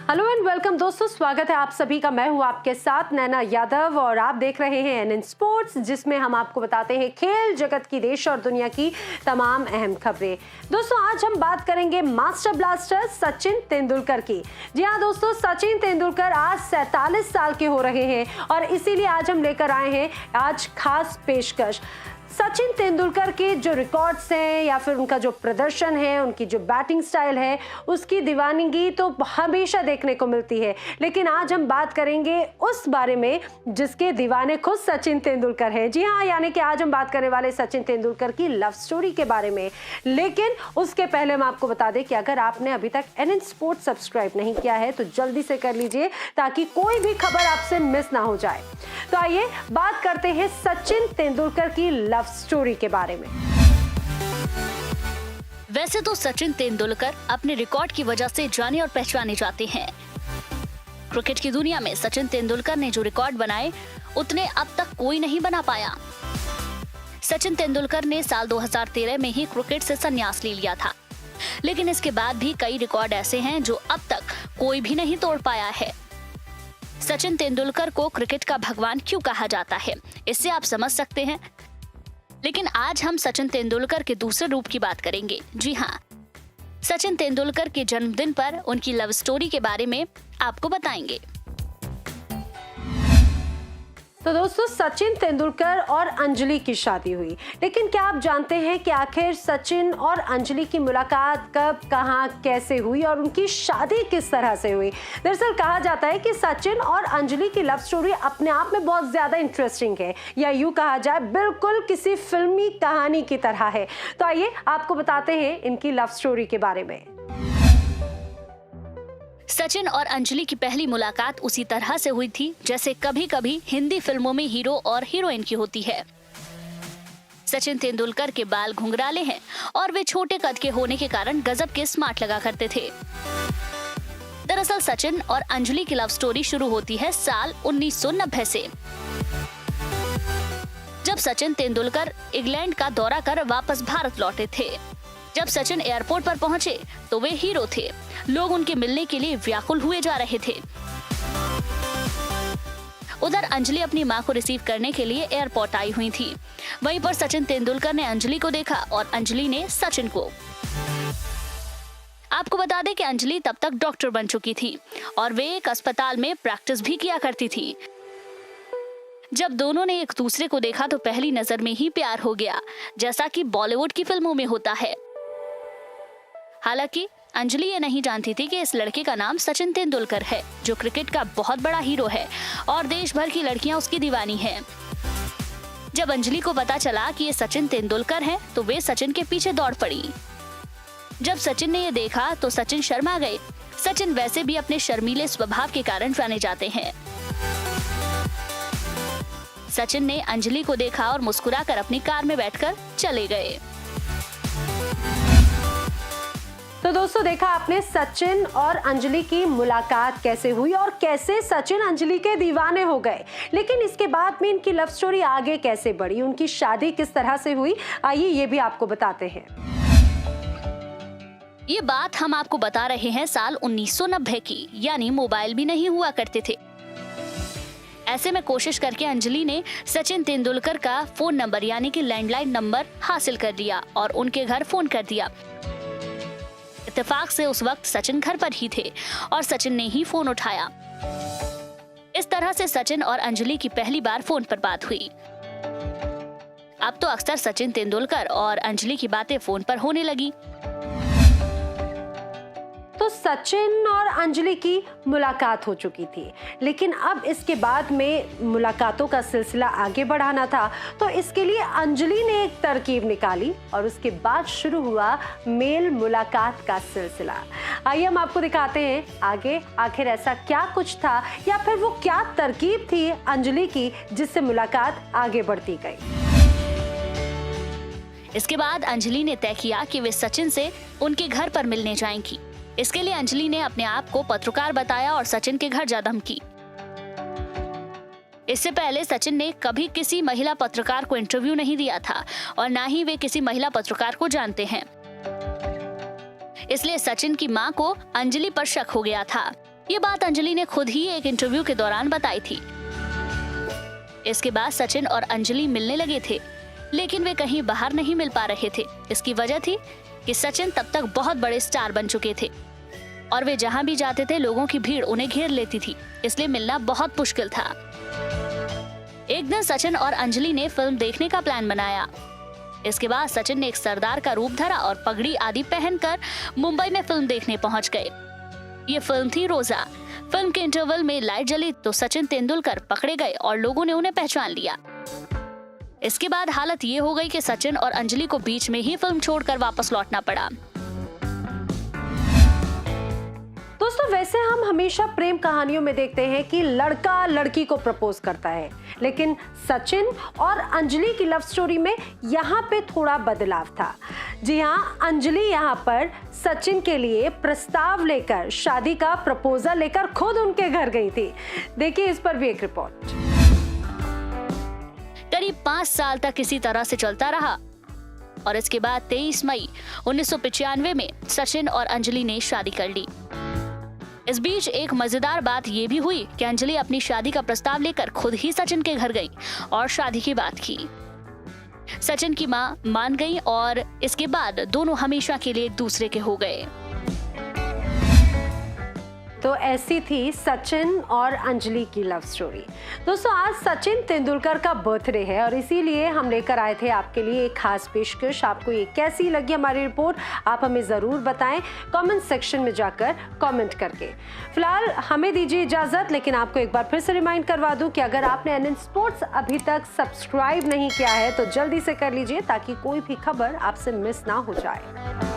Hello and welcome दोस्तों, स्वागत है आप सभी का। मैं हूं आपके साथ नैना यादव और आप देख रहे हैं एनएन स्पोर्ट्स, जिसमें हम आपको बताते हैं खेल जगत की, देश और दुनिया की तमाम अहम खबरें। दोस्तों, आज हम बात करेंगे मास्टर ब्लास्टर सचिन तेंदुलकर की। जी हां दोस्तों, सचिन तेंदुलकर आज 47 साल के हो रहे हैं और इसीलिए आज हम लेकर आए हैं आज खास पेशकश। सचिन तेंदुलकर के जो रिकॉर्ड्स हैं या फिर उनका जो प्रदर्शन है, उनकी जो बैटिंग स्टाइल है, उसकी दीवानगी तो हमेशा देखने को मिलती है। लेकिन आज हम बात करेंगे उस बारे में जिसके दीवाने खुद सचिन तेंदुलकर हैं। जी हाँ, यानी कि आज हम बात करने वाले सचिन तेंदुलकर की लव स्टोरी के बारे में। लेकिन उसके पहले हम आपको बता दें कि अगर आपने अभी तक एनएन स्पोर्ट्स सब्सक्राइब नहीं किया है तो जल्दी से कर लीजिए ताकि कोई भी खबर आपसे मिस ना हो जाए। तो आइए बात करते हैं सचिन तेंदुलकर की लव स्टोरी के बारे में। वैसे तो सचिन तेंदुलकर अपने रिकॉर्ड की वजह से जाने और पहचाने जाते हैं। क्रिकेट की दुनिया में सचिन तेंदुलकर ने जो रिकॉर्ड बनाए उतने अब तक कोई नहीं बना पाया। सचिन तेंदुलकर ने साल 2013 में ही क्रिकेट से संन्यास ले लिया था, लेकिन इसके बाद भी कई रिकॉर्ड ऐसे हैं जो अब तक कोई भी नहीं तोड़ पाया है। सचिन तेंदुलकर को क्रिकेट का भगवान क्यों कहा जाता है, इससे आप समझ सकते हैं। लेकिन आज हम सचिन तेंदुलकर के दूसरे रूप की बात करेंगे। जी हाँ, सचिन तेंदुलकर के जन्मदिन पर उनकी लव स्टोरी के बारे में आपको बताएंगे। तो दोस्तों, सचिन तेंदुलकर और अंजलि की शादी हुई, लेकिन क्या आप जानते हैं कि आखिर सचिन और अंजलि की मुलाकात कब, कहां, कैसे हुई और उनकी शादी किस तरह से हुई? दरअसल कहा जाता है कि सचिन और अंजलि की लव स्टोरी अपने आप में बहुत ज्यादा इंटरेस्टिंग है, या यूं कहा जाए बिल्कुल किसी फिल्मी कहानी की तरह है। तो आइए आपको बताते हैं इनकी लव स्टोरी के बारे में। सचिन और अंजलि की पहली मुलाकात उसी तरह से हुई थी जैसे कभी कभी हिंदी फिल्मों में हीरो और हीरोइन की होती है। सचिन तेंदुलकर के बाल घुंघराले हैं और वे छोटे कद के होने के कारण गजब के स्मार्ट लगा करते थे। दरअसल सचिन और अंजलि की लव स्टोरी शुरू होती है साल 1990 से, जब सचिन तेंदुलकर इंग्लैंड का दौरा कर वापस भारत लौटे थे। जब सचिन एयरपोर्ट पर पहुंचे तो वे हीरो थे। लोग उनके मिलने के लिए व्याकुल हुए जा रहे थे। उधर अंजलि अपनी मां को रिसीव करने के लिए एयरपोर्ट आई हुई थी। वहीं पर सचिन तेंदुलकर ने अंजलि को देखा और अंजलि ने सचिन को। आपको बता दें कि अंजलि तब तक डॉक्टर बन चुकी थी और वे एक अस्पताल में प्रैक्टिस भी किया करती थी। जब दोनों ने एक दूसरे को देखा तो पहली नजर में ही प्यार हो गया, जैसा कि बॉलीवुड की फिल्मों में होता है। हालांकि अंजलि ये नहीं जानती थी कि इस लड़के का नाम सचिन तेंदुलकर है, जो क्रिकेट का बहुत बड़ा हीरो है और देश भर की लड़कियां उसकी दीवानी हैं। जब अंजलि को पता चला कि ये सचिन तेंदुलकर है तो वे सचिन के पीछे दौड़ पड़ी। जब सचिन ने ये देखा तो सचिन शर्मा गए। सचिन वैसे भी अपने शर्मीले स्वभाव के कारण जाने जाते हैं। सचिन ने अंजलि को देखा और मुस्कुराकर अपनी कार में बैठकर चले गए। तो दोस्तों, देखा आपने सचिन और अंजलि की मुलाकात कैसे हुई और कैसे सचिन अंजलि के दीवाने हो गए। लेकिन इसके बाद में इनकी लव स्टोरी आगे कैसे बढ़ी, उनकी शादी किस तरह से हुई, आइए ये भी आपको बताते हैं। ये बात हम आपको बता रहे हैं साल 1990 की, यानी मोबाइल भी नहीं हुआ करते थे। ऐसे में कोशिश करके अंजलि ने सचिन तेंदुलकर का फोन नंबर यानी कि लैंडलाइन नंबर हासिल कर लिया और उनके घर फोन कर दिया। इत्तेफाक से उस वक्त सचिन घर पर ही थे और सचिन ने ही फोन उठाया। इस तरह से सचिन और अंजलि की पहली बार फोन पर बात हुई। अब तो अक्सर सचिन तेंदुलकर और अंजलि की बातें फोन पर होने लगी। तो सचिन और अंजलि की मुलाकात हो चुकी थी, लेकिन अब इसके बाद में मुलाकातों का सिलसिला आगे बढ़ाना था, तो इसके लिए अंजलि ने एक तरकीब निकाली और उसके बाद शुरू हुआ मेल मुलाकात का सिलसिला। आइए हम आपको दिखाते हैं आगे आखिर ऐसा क्या कुछ था या फिर वो क्या तरकीब थी अंजलि की जिससे मुलाकात आगे बढ़ती गई। इसके बाद अंजलि ने तय किया कि वे सचिन से उनके घर पर मिलने जाएंगी। इसके लिए अंजलि ने अपने आप को पत्रकार बताया और सचिन के घर जा धमकी। इससे पहले सचिन ने कभी किसी महिला पत्रकार को इंटरव्यू नहीं दिया था और ना ही वे किसी महिला पत्रकार को जानते हैं। इसलिए सचिन की मां को अंजलि पर शक हो गया था। ये बात अंजलि ने खुद ही एक इंटरव्यू के दौरान बताई थी। इसके बाद सचिन और अंजलि मिलने लगे थे, लेकिन वे कहीं बाहर नहीं मिल पा रहे थे। इसकी वजह थी कि सचिन तब तक बहुत बड़े स्टार बन चुके थे और वे जहां भी जाते थे लोगों की भीड़ उन्हें घेर लेती थी, इसलिए मिलना बहुत मुश्किल था। एक दिन सचिन और अंजलि ने फिल्म देखने का प्लान बनाया। इसके बाद सचिन ने एक सरदार का रूप धरा और पगड़ी आदि पहनकर मुंबई में फिल्म देखने पहुंच गए। ये फिल्म थी रोजा। फिल्म के इंटरवल में लाइट जली तो सचिन तेंदुलकर पकड़े गए और लोगों ने उन्हें पहचान लिया। इसके बाद हालत ये हो गई कि सचिन और अंजलि को बीच में ही फिल्म छोड़कर वापस लौटना पड़ा। दोस्तों, वैसे हम हमेशा प्रेम कहानियों में देखते हैं कि लड़का लड़की को प्रपोज करता है, लेकिन सचिन और अंजलि की लव स्टोरी में यहाँ पे थोड़ा बदलाव था। जी हाँ, अंजलि यहाँ पर सचिन के लिए प्रस्ताव लेकर, शादी का प्रपोजल लेकर खुद उनके घर गई थी। देखिए इस पर भी एक रिपोर्ट। करीब 5 साल तक इसी तरह से चलता रहा और इसके बाद 23 मई 1995 में सचिन और अंजलि ने शादी कर ली। इस बीच एक मजेदार बात ये भी हुई कि अंजलि अपनी शादी का प्रस्ताव लेकर खुद ही सचिन के घर गई और शादी की बात की। सचिन की मां मान गई और इसके बाद दोनों हमेशा के लिए एक दूसरे के हो गए। तो ऐसी थी सचिन और अंजलि की लव स्टोरी। दोस्तों, आज सचिन तेंदुलकर का बर्थडे है और इसीलिए हम लेकर आए थे आपके लिए एक खास पेशकश। आपको ये कैसी लगी हमारी रिपोर्ट, आप हमें ज़रूर बताएं कमेंट सेक्शन में जाकर कमेंट करके। फिलहाल हमें दीजिए इजाज़त, लेकिन आपको एक बार फिर से रिमाइंड करवा दूं कि अगर आपने NN स्पोर्ट्स अभी तक सब्सक्राइब नहीं किया है तो जल्दी से कर लीजिए ताकि कोई भी खबर आपसे मिस ना हो जाए।